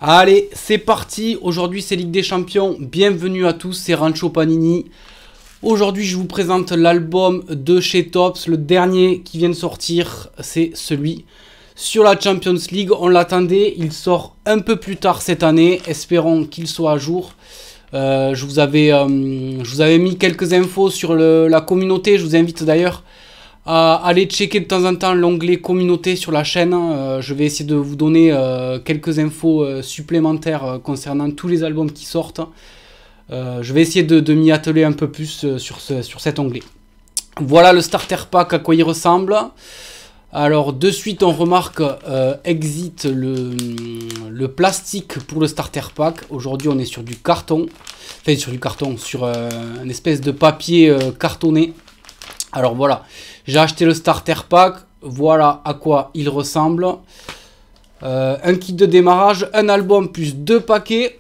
Allez, c'est parti. Aujourd'hui, c'est Ligue des Champions. Bienvenue à tous, c'est Rancho Panini. Aujourd'hui, je vous présente l'album de chez Topps. Le dernier qui vient de sortir, c'est celui sur la Champions League. On l'attendait, il sort un peu plus tard cette année. Espérons qu'il soit à jour. Je vous avais mis quelques infos sur la communauté. Je vous invite d'ailleurs à aller checker de temps en temps l'onglet communauté sur la chaîne. Je vais essayer de vous donner quelques infos supplémentaires concernant tous les albums qui sortent. Je vais essayer de m'y atteler un peu plus sur cet onglet. Voilà le starter pack, à quoi il ressemble. Alors de suite on remarque exit le plastique pour le starter pack. Aujourd'hui on est sur du carton. Enfin sur du carton, sur une espèce de papier cartonné. Alors voilà, j'ai acheté le starter pack, voilà à quoi il ressemble. Un kit de démarrage, un album plus 2 paquets.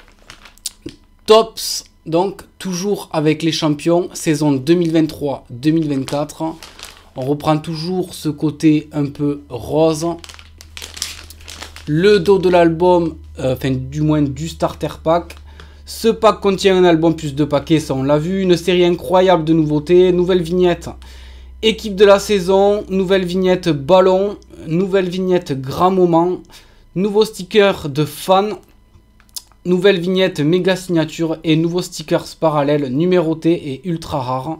Topps, donc toujours avec les champions, saison 2023-2024. On reprend toujours ce côté un peu rose. Le dos de l'album, enfin du moins du starter pack. Ce pack contient un album plus 2 paquets, ça on l'a vu. Une série incroyable de nouveautés, nouvelle vignette. Équipe de la saison, nouvelle vignette ballon, nouvelle vignette grand moment, nouveau sticker de fan, nouvelle vignette méga signature et nouveaux stickers parallèles numérotés et ultra rares.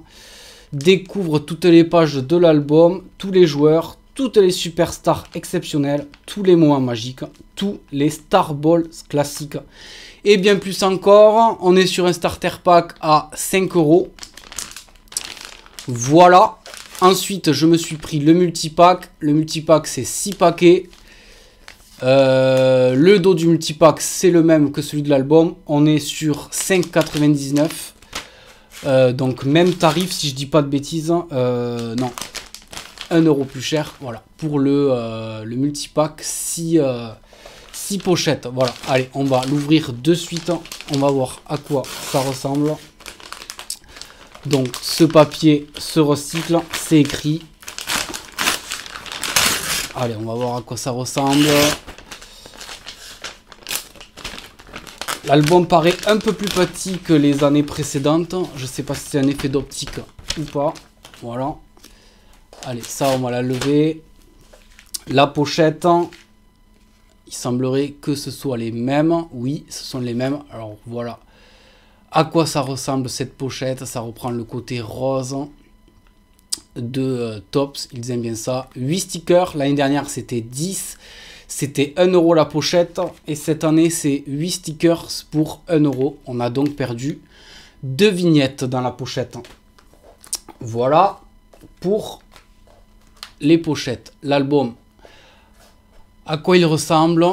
Découvre toutes les pages de l'album, tous les joueurs, toutes les superstars exceptionnelles, tous les moments magiques, tous les Star Balls classiques. Et bien plus encore, on est sur un starter pack à 5 €. Voilà. Ensuite, je me suis pris le multipack. Le multipack, c'est 6 paquets. Le dos du multipack, c'est le même que celui de l'album. On est sur 5,99 €. Donc, même tarif, si je dis pas de bêtises. Non, 1 € plus cher. Voilà, pour le multipack, 6 pochettes. Voilà, allez, on va l'ouvrir de suite. On va voir à quoi ça ressemble. Donc ce papier se recycle, c'est écrit. Allez, on va voir à quoi ça ressemble. L'album paraît un peu plus petit que les années précédentes. Je sais pas si c'est un effet d'optique ou pas. Voilà. Allez, ça on va la lever. La pochette, il semblerait que ce soit les mêmes. Oui, ce sont les mêmes. Alors voilà. À quoi ça ressemble cette pochette? Ça reprend le côté rose de Topps. Ils aiment bien ça. 8 stickers. L'année dernière, c'était 10. C'était 1 € la pochette. Et cette année, c'est 8 stickers pour 1 €. On a donc perdu 2 vignettes dans la pochette. Voilà pour les pochettes. L'album, à quoi il ressemble?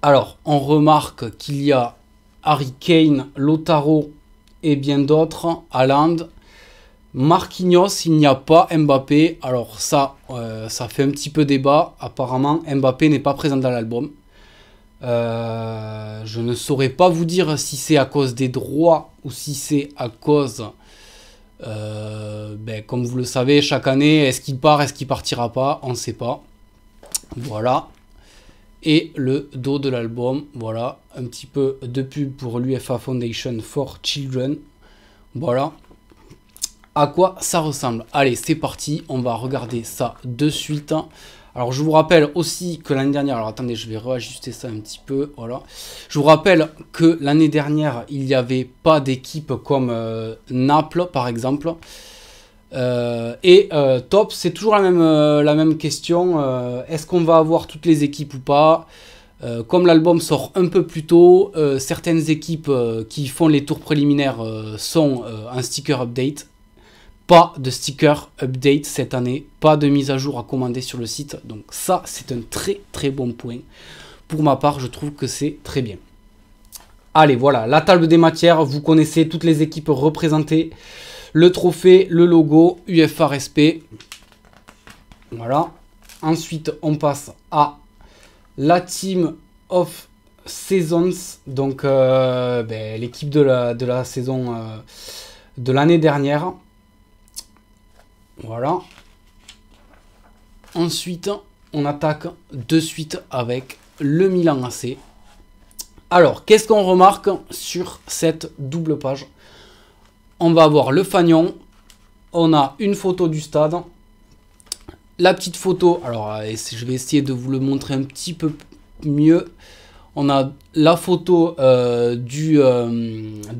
Alors, on remarque qu'il y a Harry Kane, Lautaro et bien d'autres, Haaland, Marquinhos, il n'y a pas Mbappé. Alors ça, ça fait un petit peu débat. Apparemment, Mbappé n'est pas présent dans l'album. Je ne saurais pas vous dire si c'est à cause des droits ou si c'est à cause, comme vous le savez, chaque année, est-ce qu'il part, est-ce qu'il partira pas, on ne sait pas. Voilà. Et le dos de l'album, voilà, un petit peu de pub pour l'UEFA Foundation for Children. Voilà à quoi ça ressemble. Allez, c'est parti, on va regarder ça de suite. Alors, je vous rappelle aussi que l'année dernière, alors attendez, je vais réajuster ça un petit peu, voilà. Je vous rappelle que l'année dernière, il n'y avait pas d'équipe comme Naples, par exemple. Top, c'est toujours la même question. Est-ce qu'on va avoir toutes les équipes ou pas? Comme l'album sort un peu plus tôt, certaines équipes qui font les tours préliminaires sont un sticker update. Pas de sticker update cette année, pas de mise à jour à commander sur le site. Donc ça, c'est un très très bon point. Pour ma part, je trouve que c'est très bien. Allez, voilà, la table des matières. Vous connaissez toutes les équipes représentées. Le trophée, le logo, UEFA Respect. Voilà. Ensuite, on passe à la Team of Seasons. Donc, l'équipe de la saison de l'année dernière. Voilà. Ensuite, on attaque de suite avec le Milan AC. Alors, qu'est-ce qu'on remarque sur cette double page? On va avoir le fanion. On a une photo du stade. La petite photo, alors je vais essayer de vous le montrer un petit peu mieux. On a la photo de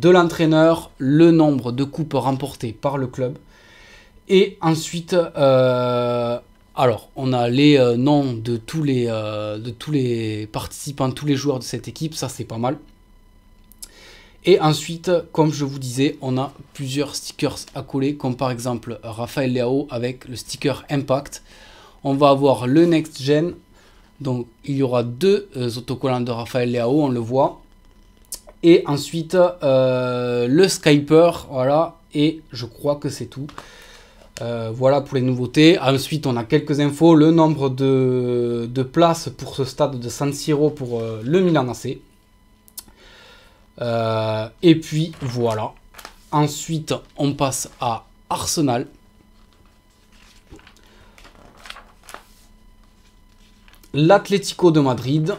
l'entraîneur, le nombre de coupes remportées par le club. Et ensuite, alors on a les noms de tous les participants, tous les joueurs de cette équipe. Ça, c'est pas mal. Et ensuite, comme je vous disais, on a plusieurs stickers à coller, comme par exemple Rafael Leao avec le sticker Impact. On va avoir le Next Gen. Donc, il y aura deux autocollants de Rafael Leao, on le voit. Et ensuite, le Skyper, voilà. Et je crois que c'est tout. Voilà pour les nouveautés. Ensuite, on a quelques infos. Le nombre de places pour ce stade de San Siro pour le Milan AC. Et puis voilà. Ensuite, on passe à Arsenal. L'Atlético de Madrid.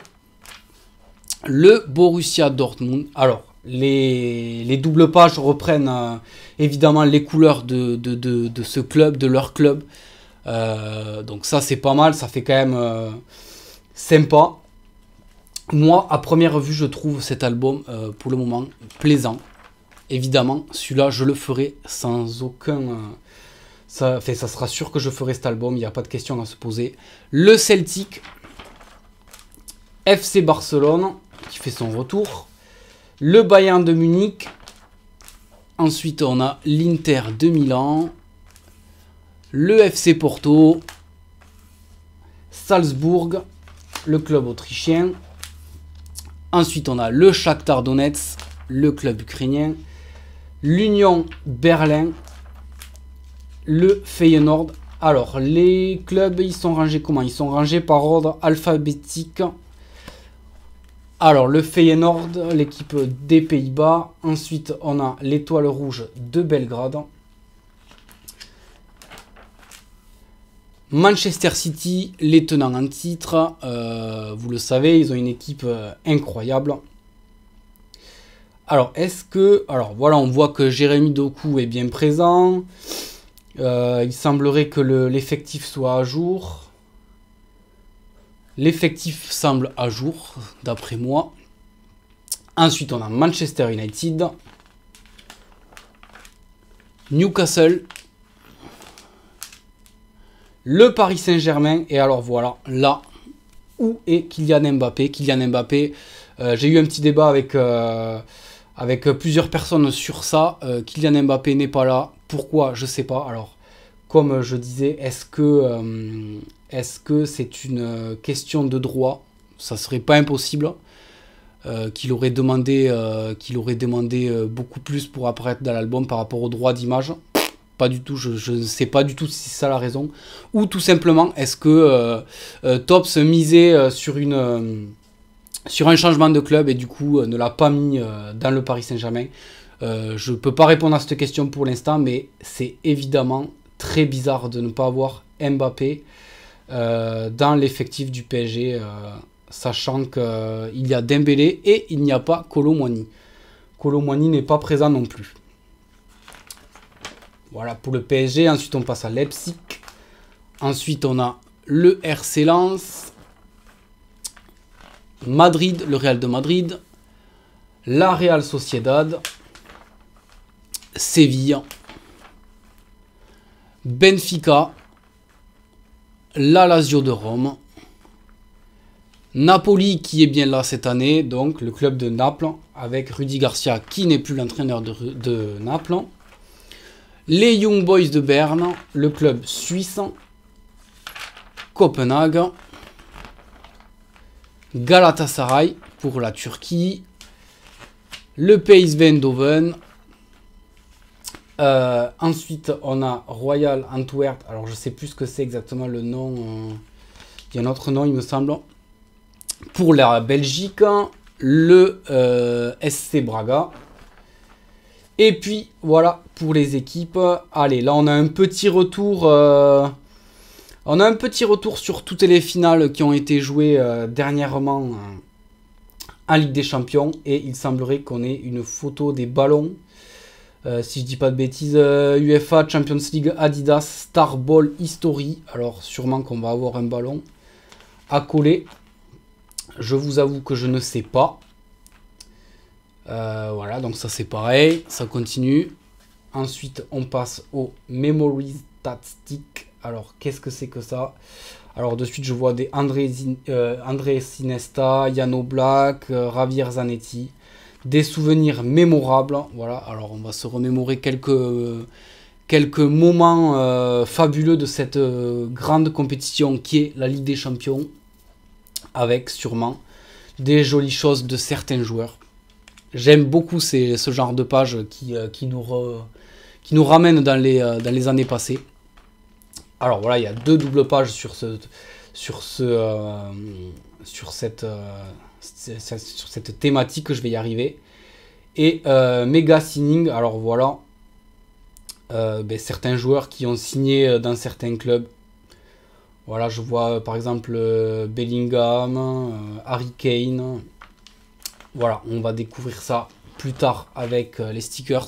Le Borussia Dortmund. Alors, les doubles pages reprennent évidemment les couleurs de ce club, de leur club. Donc ça, c'est pas mal. Ça fait quand même sympa. Moi, à première vue, je trouve cet album, pour le moment, plaisant. Évidemment, celui-là, je le ferai sans aucun... ça sera sûr que je ferai cet album, il n'y a pas de question à se poser. Le Celtic, FC Barcelone, qui fait son retour. Le Bayern de Munich. Ensuite, on a l'Inter de Milan. Le FC Porto. Salzbourg, le club autrichien. Ensuite, on a le Shakhtar Donetsk, le club ukrainien, l'Union Berlin, le Feyenoord. Alors, les clubs, ils sont rangés comment? Ils sont rangés par ordre alphabétique. Alors, le Feyenoord, l'équipe des Pays-Bas. Ensuite, on a l'Étoile Rouge de Belgrade. Manchester City, les tenants en titre, vous le savez, ils ont une équipe incroyable. Alors, alors voilà, on voit que Jérémy Doku est bien présent. Il semblerait que l'effectif soit à jour. L'effectif semble à jour, d'après moi. Ensuite, on a Manchester United. Newcastle. Le Paris Saint-Germain. Et alors voilà, là, où est Kylian Mbappé? Kylian Mbappé, j'ai eu un petit débat avec plusieurs personnes sur ça. Kylian Mbappé n'est pas là. Pourquoi? Je sais pas. Alors, comme je disais, est-ce que c'est une question de droit? Ça serait pas impossible. Qu'il aurait demandé beaucoup plus pour apparaître dans l'album par rapport aux droits d'image. Pas du tout, je ne sais pas du tout si c'est ça la raison. Ou tout simplement, est-ce que Tops misait sur un changement de club et du coup ne l'a pas mis dans le Paris Saint-Germain? Je ne peux pas répondre à cette question pour l'instant, mais c'est évidemment très bizarre de ne pas avoir Mbappé dans l'effectif du PSG, sachant qu'il y a Dembélé et il n'y a pas Kolo Muani. Kolo Muani n'est pas présent non plus. Voilà pour le PSG. Ensuite, on passe à Leipzig. Ensuite, on a le RC Lens. Madrid, le Real de Madrid. La Real Sociedad. Séville. Benfica. La Lazio de Rome. Napoli qui est bien là cette année. Donc, le club de Naples. Avec Rudy Garcia qui n'est plus l'entraîneur de Naples. Les Young Boys de Berne, le club suisse, Copenhague, Galatasaray pour la Turquie, le PSV Eindhoven. Ensuite, on a Royal Antwerp. Alors, je sais plus ce que c'est exactement le nom. Il y a un autre nom, il me semble. Pour la Belgique, le SC Braga. Et puis, voilà, pour les équipes. Allez, là, on a un petit retour. On a un petit retour sur toutes les finales qui ont été jouées dernièrement en Ligue des Champions. Et il semblerait qu'on ait une photo des ballons. Si je dis pas de bêtises, UEFA Champions League Adidas Star Ball History. Alors sûrement qu'on va avoir un ballon à coller. Je vous avoue que je ne sais pas. Voilà, donc ça c'est pareil, ça continue. Ensuite, on passe au Memory Statistic. Alors, qu'est-ce que c'est que ça? Alors, de suite, je vois des André Sinesta, Yano Black, Javier Zanetti. Des souvenirs mémorables. Voilà, alors on va se remémorer quelques moments fabuleux de cette grande compétition qui est la Ligue des Champions. Avec sûrement des jolies choses de certains joueurs. J'aime beaucoup ce genre de page qui nous ramène dans les années passées. Alors voilà, il y a 2 doubles pages sur cette thématique, je vais y arriver. Et méga signing, alors voilà, certains joueurs qui ont signé dans certains clubs. Voilà, je vois par exemple Bellingham, Harry Kane. Voilà, on va découvrir ça plus tard avec les stickers.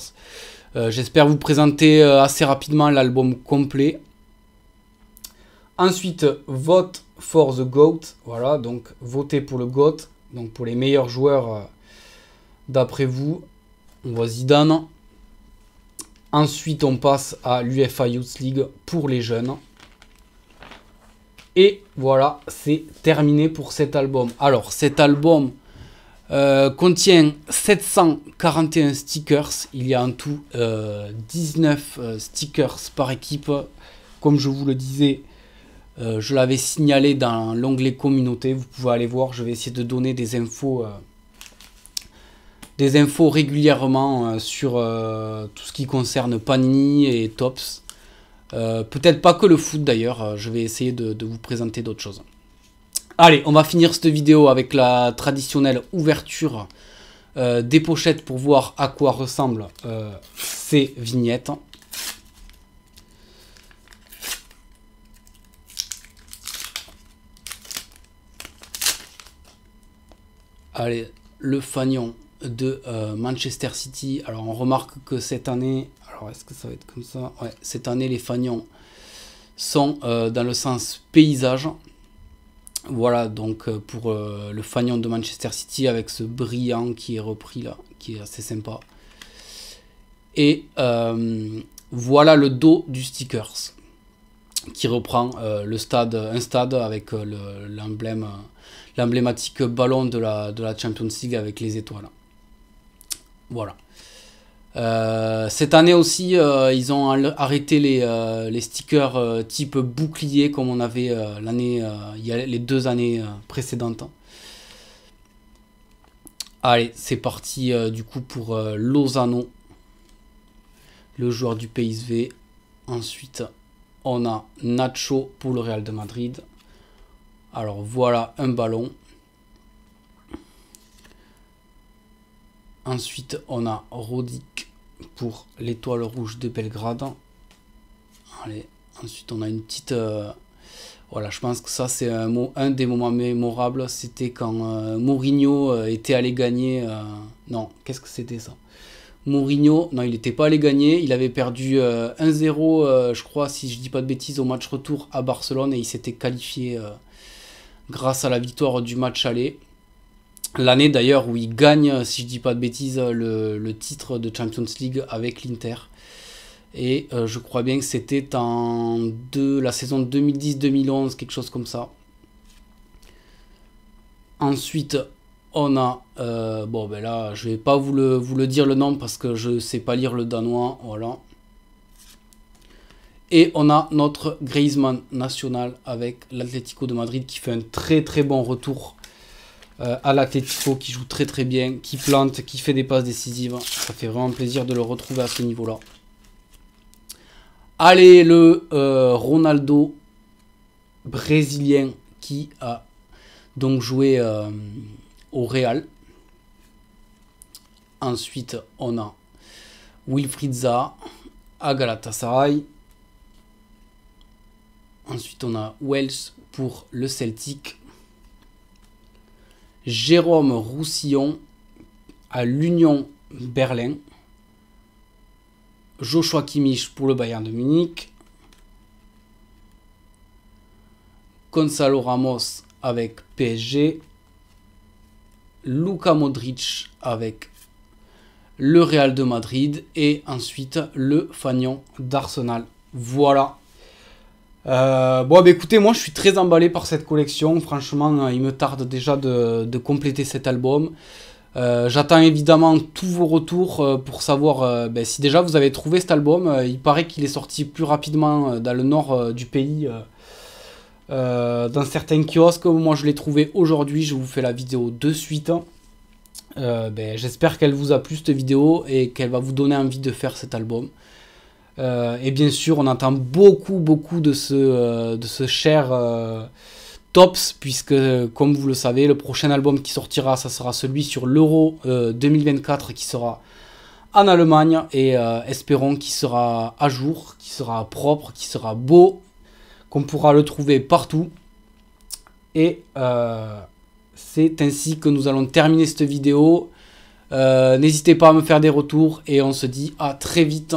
J'espère vous présenter assez rapidement l'album complet. Ensuite, vote for the GOAT. Voilà, donc votez pour le GOAT. Donc pour les meilleurs joueurs d'après vous. On voit Zidane. Ensuite, on passe à l'UEFA Youth League pour les jeunes. Et voilà, c'est terminé pour cet album. Alors, cet album contient 741 stickers. Il y a en tout 19 stickers par équipe. Comme je vous le disais, je l'avais signalé dans l'onglet communauté. Vous pouvez aller voir. Je vais essayer de donner des infos régulièrement sur tout ce qui concerne Panini et Topps. Peut-être pas que le foot d'ailleurs. Je vais essayer de vous présenter d'autres choses. Allez, on va finir cette vidéo avec la traditionnelle ouverture des pochettes pour voir à quoi ressemblent ces vignettes. Allez, le fanion de Manchester City. Alors on remarque que cette année, alors est-ce que ça va être comme ça? Ouais, cette année les fanions sont dans le sens paysage. Voilà, donc pour le fanion de Manchester City avec ce brillant qui est repris là, qui est assez sympa. Et voilà le dos du stickers qui reprend un stade avec l'emblématique ballon de la Champions League avec les étoiles. Voilà. Cette année aussi, ils ont arrêté les stickers type bouclier comme on avait il y a les 2 années précédentes. Allez, c'est parti du coup pour Lozano, le joueur du PSV. Ensuite, on a Nacho pour le Real de Madrid. Alors voilà un ballon. Ensuite, on a Rodic pour l'étoile rouge de Belgrade. Allez, ensuite, on a une petite... voilà, je pense que ça, c'est un des moments mémorables. C'était quand Mourinho était allé gagner... non, qu'est-ce que c'était ça? Mourinho, non, il n'était pas allé gagner. Il avait perdu 1-0, je crois, si je dis pas de bêtises, au match retour à Barcelone. Et il s'était qualifié grâce à la victoire du match aller. L'année d'ailleurs où il gagne, si je dis pas de bêtises, le titre de Champions League avec l'Inter. Et je crois bien que c'était la saison 2010-2011, quelque chose comme ça. Ensuite, on a... bon, ben là, je vais pas vous le dire le nom parce que je sais pas lire le danois. Voilà. Et on a notre Griezmann national avec l'Atlético de Madrid qui fait un très très bon retour à l'Atlético, qui joue très très bien, qui plante, qui fait des passes décisives. Ça fait vraiment plaisir de le retrouver à ce niveau-là. Allez, le Ronaldo brésilien qui a donc joué au Real. Ensuite, on a Wilfried Zaha à Galatasaray. Ensuite, on a Welsh pour le Celtic. Jérôme Roussillon à l'Union Berlin. Joshua Kimmich pour le Bayern de Munich. Gonzalo Ramos avec PSG. Luka Modric avec le Real de Madrid. Et ensuite le Fagnon d'Arsenal. Voilà. Bon, bah, écoutez, moi je suis très emballé par cette collection. Franchement, il me tarde déjà de compléter cet album. J'attends évidemment tous vos retours pour savoir si déjà vous avez trouvé cet album. Il paraît qu'il est sorti plus rapidement dans le nord du pays, dans certains kiosques. Moi je l'ai trouvé aujourd'hui, je vous fais la vidéo de suite. J'espère qu'elle vous a plu cette vidéo et qu'elle va vous donner envie de faire cet album. Et bien sûr on attend beaucoup de ce cher Tops, puisque comme vous le savez, le prochain album qui sortira, ça sera celui sur l'Euro 2024 qui sera en Allemagne, et espérons qu'il sera à jour, qu'il sera propre, qu'il sera beau, qu'on pourra le trouver partout. Et c'est ainsi que nous allons terminer cette vidéo. N'hésitez pas à me faire des retours et on se dit à très vite